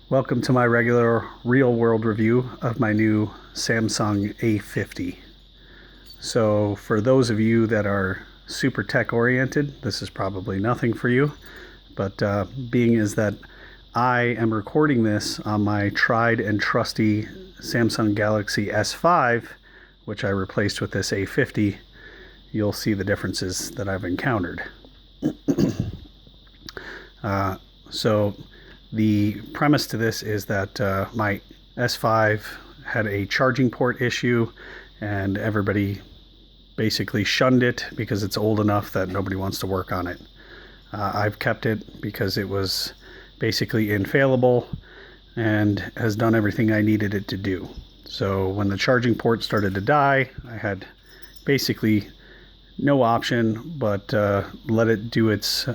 Welcome to my regular real-world review of my new Samsung A50. So for those of you that are super tech-oriented, this is probably nothing for you, but being is that I am recording this on my tried and trusty Samsung Galaxy S5, which I replaced with this A50, you'll see the differences that I've encountered. So the premise to this is that my S5 had a charging port issue and everybody basically shunned it because it's old enough that nobody wants to work on it. I've kept it because it was basically infallible and has done everything I needed it to do. So when the charging port started to die, I had basically no option but let it do its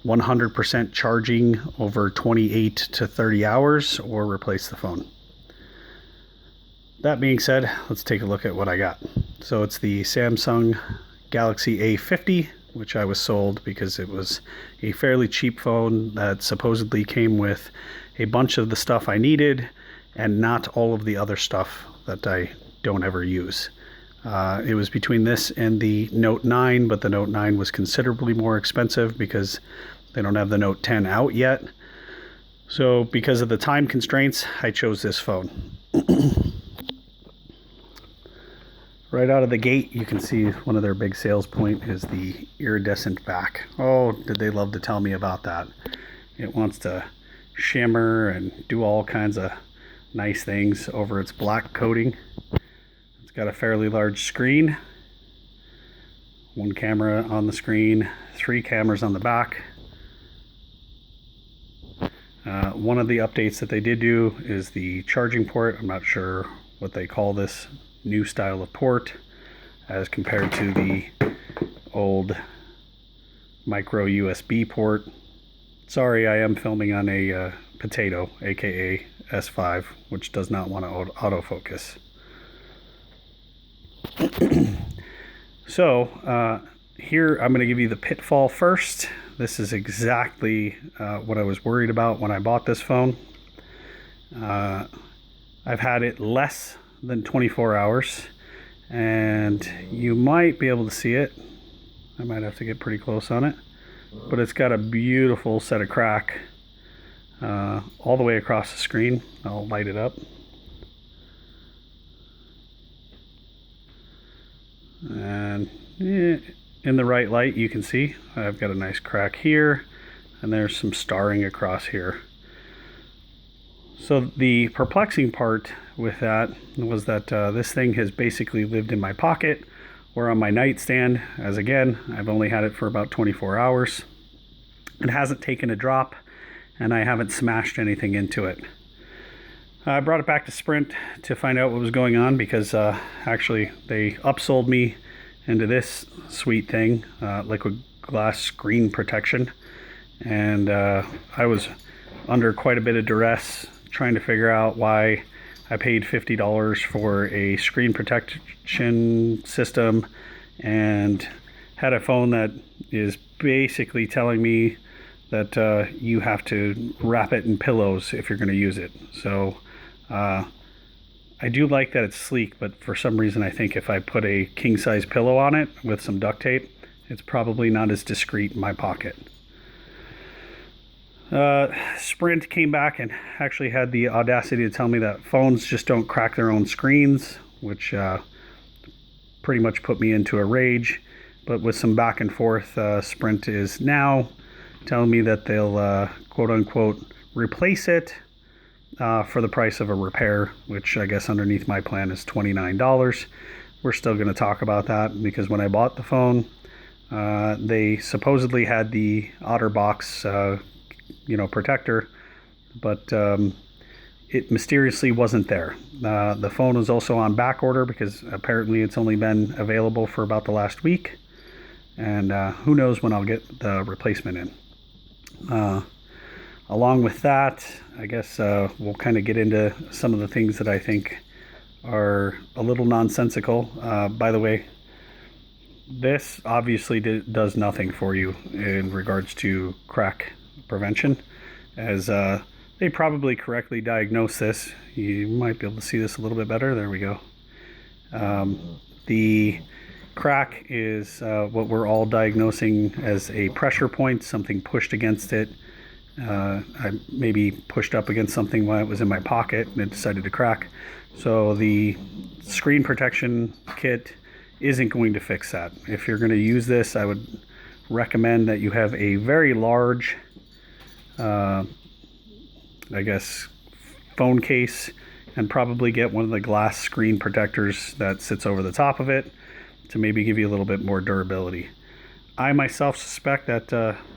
100% charging over 28 to 30 hours or replace the phone. That being said, let's take a look at what I got. So it's the Samsung Galaxy A50, which I was sold because it was a fairly cheap phone that supposedly came with a bunch of the stuff I needed and not all of the other stuff that I don't ever use. It was between this and the Note 9, but the Note 9 was considerably more expensive because they don't have the Note 10 out yet. So because of the time constraints, I chose this phone. Right out of the gate, you can see one of their big sales point is the iridescent back. Oh, did they love to tell me about that. It wants to shimmer and do all kinds of nice things over its black coating. It's got a fairly large screen. One camera on the screen, 3 cameras on the back. One of the updates that they did do is the charging port. I'm not sure what they call this new style of port as compared to the old micro USB port. Sorry, I am filming on a potato, aka S5, which does not want to autofocus. So here I'm going to give you the pitfall first. This is exactly what I was worried about when I bought this phone. I've had it less than 24 hours and you might be able to see it. I might have to get pretty close on it, but it's got a beautiful set of crack all the way across the screen. I'll light it up. And in the right light you can see I've got a nice crack here and there's some starring across here. So the perplexing part with that was that this thing has basically lived in my pocket or on my nightstand, as again I've only had it for about 24 hours. It hasn't taken a drop and I haven't smashed anything into it. I brought it back to Sprint to find out what was going on because actually they upsold me into this sweet thing, liquid glass screen protection, and I was under quite a bit of duress trying to figure out why I paid $50 for a screen protection system and had a phone that is basically telling me that you have to wrap it in pillows if you're going to use it. So I do like that it's sleek, but for some reason I think if I put a king-size pillow on it with some duct tape, it's probably not as discreet in my pocket. Sprint came back and actually had the audacity to tell me that phones just don't crack their own screens, which pretty much put me into a rage. But with some back and forth, Sprint is now telling me that they'll quote-unquote replace it for the price of a repair, which I guess underneath my plan is $29. We're still going to talk about that because when I bought the phone, they supposedly had the OtterBox protector, but it mysteriously wasn't there. The phone was also on back order because apparently it's only been available for about the last week, and who knows when I'll get the replacement in. Along with that, I guess we'll kind of get into some of the things that I think are a little nonsensical. By the way, this obviously does nothing for you in regards to crack prevention, as they probably correctly diagnosed this. You might be able to see this a little bit better. There we go. The crack is what we're all diagnosing as a pressure point, something pushed against it. I maybe pushed up against something while it was in my pocket and it decided to crack. So the screen protection kit isn't going to fix that. If you're going to use this, I would recommend that you have a very large, I guess, phone case, and probably get one of the glass screen protectors that sits over the top of it to maybe give you a little bit more durability. I myself suspect that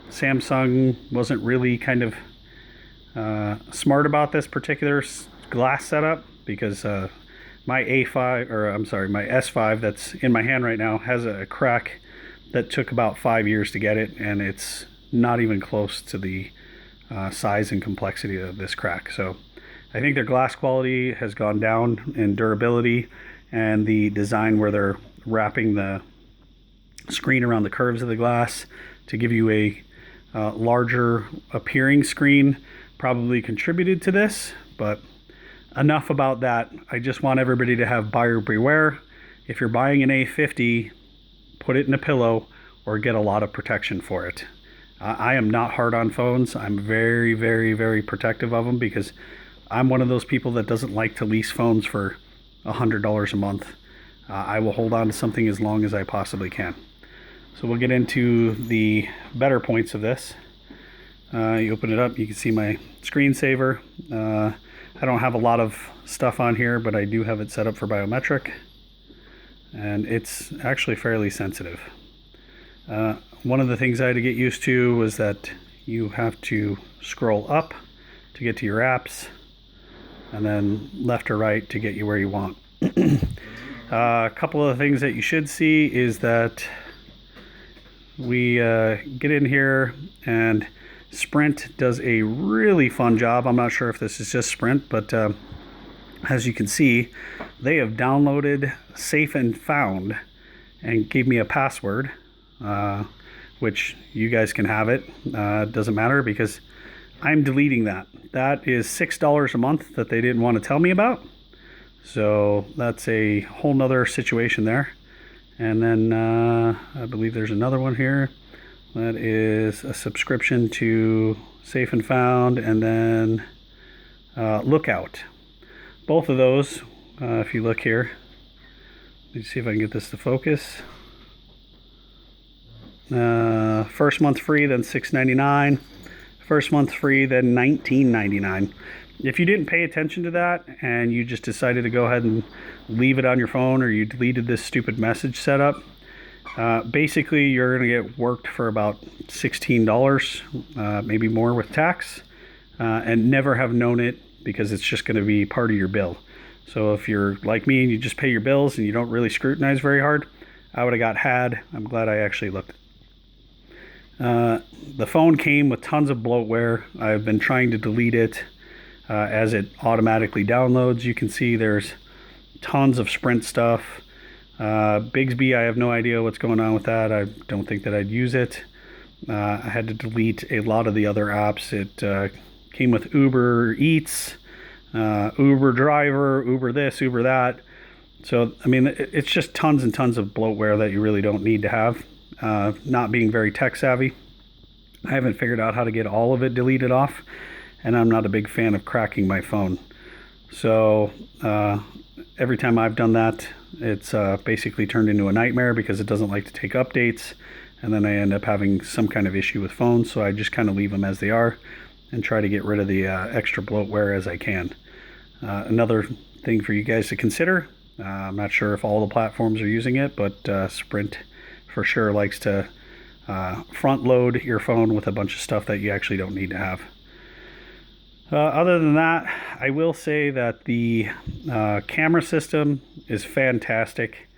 Samsung wasn't really kind of smart about this particular glass setup, because my A5, or I'm sorry, my S5 that's in my hand right now has a crack that took about 5 years to get it, and it's not even close to the size and complexity of this crack. So I think their glass quality has gone down in durability, and the design where they're wrapping the screen around the curves of the glass to give you a larger appearing screen probably contributed to this. But enough about that. I just want everybody to have buyer beware. If you're buying an A50, put it in a pillow or get a lot of protection for it. I am not hard on phones. I'm very, very, very protective of them, because I'm one of those people that doesn't like to lease phones for $100 a month. I will hold on to something as long as I possibly can. So we'll get into the better points of this. You open it up, you can see my screensaver. I don't have a lot of stuff on here, but I do have it set up for biometric, and it's actually fairly sensitive. One of the things I had to get used to was that you have to scroll up to get to your apps, and then left or right to get you where you want. A couple of things that you should see is that we get in here, and Sprint does a really fun job. I'm not sure if this is just Sprint, but as you can see, they have downloaded Safe and Found and gave me a password, which you guys can have it. Doesn't matter, because I'm deleting that. That is $6 a month that they didn't want to tell me about. So that's a whole nother situation there. And then I believe there's another one here. That is a subscription to Safe and Found, and then Lookout. Both of those, if you look here, let me see if I can get this to focus. First month free, then $6.99. First month free, then $19.99. If you didn't pay attention to that and you just decided to go ahead and leave it on your phone, or you deleted this stupid message setup, basically you're going to get worked for about $16, maybe more with tax, and never have known it, because it's just going to be part of your bill. So if you're like me and you just pay your bills and you don't really scrutinize very hard, I would have got had. I'm glad I actually looked. The phone came with tons of bloatware. I've been trying to delete it as it automatically downloads. You can see there's tons of Sprint stuff. Bigsby, I have no idea what's going on with that. I don't think that I'd use it. I had to delete a lot of the other apps. It came with Uber Eats, Uber Driver, Uber this, Uber that. So, I mean, it's just tons and tons of bloatware that you really don't need to have. Not being very tech savvy, I haven't figured out how to get all of it deleted off, and I'm not a big fan of cracking my phone. So every time I've done that, it's basically turned into a nightmare, because it doesn't like to take updates, and then I end up having some kind of issue with phones. So I just kind of leave them as they are and try to get rid of the extra bloatware as I can. Another thing for you guys to consider, I'm not sure if all the platforms are using it, but Sprint for sure likes to front load your phone with a bunch of stuff that you actually don't need to have. Other than that, I will say that the camera system is fantastic.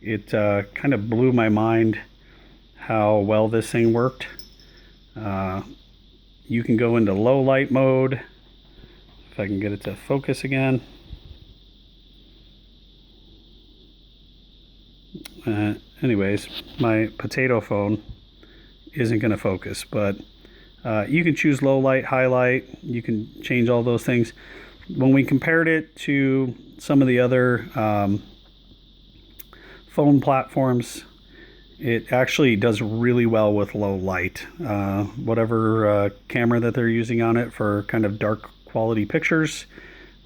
It kind of blew my mind how well this thing worked. You can go into low light mode. If I can get it to focus again. Anyways, my potato phone isn't going to focus, but You can choose low light, high light. You can change all those things. When we compared it to some of the other phone platforms, it actually does really well with low light. Whatever camera that they're using on it for kind of dark quality pictures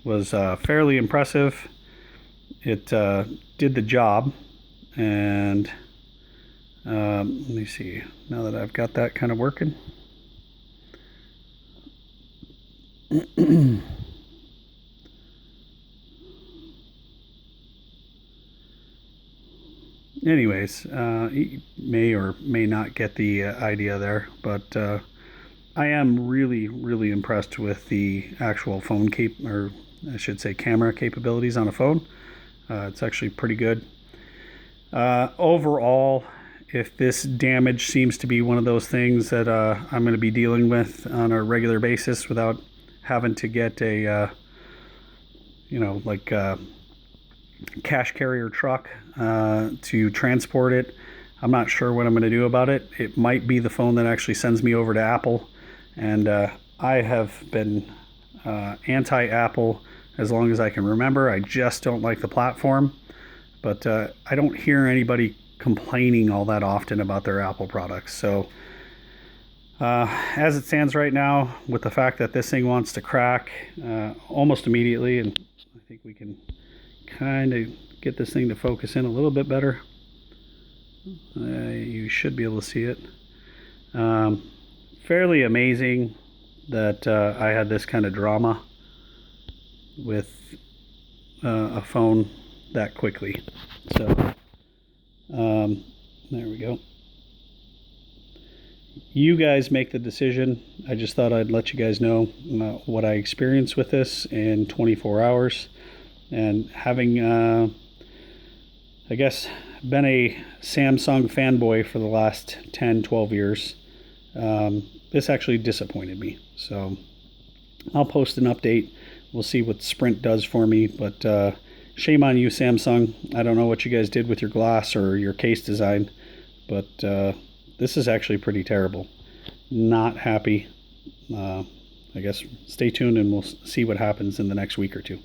was fairly impressive. It did the job. And let me see, now that I've got that kind of working. Anyways, you may or may not get the idea there, but I am really impressed with the actual phone or I should say camera capabilities on a phone. It's actually pretty good. Overall, if this damage seems to be one of those things that I'm going to be dealing with on a regular basis without having to get a cash carrier truck to transport it, I'm not sure what I'm going to do about it. It might be the phone that actually sends me over to Apple, and I have been anti-Apple as long as I can remember. I just don't like the platform, but I don't hear anybody complaining all that often about their Apple products. So as it stands right now, with the fact that this thing wants to crack almost immediately, and I think we can kind of get this thing to focus in a little bit better. You should be able to see it. Fairly amazing that I had this kind of drama with a phone that quickly. So there we go. You guys make the decision. I just thought I'd let you guys know what I experienced with this in 24 hours. And having, I guess, been a Samsung fanboy for the last 10, 12 years, this actually disappointed me. So I'll post an update. We'll see what Sprint does for me. But shame on you, Samsung. I don't know what you guys did with your glass or your case design, but this is actually pretty terrible. Not happy. I guess stay tuned and we'll see what happens in the next week or two.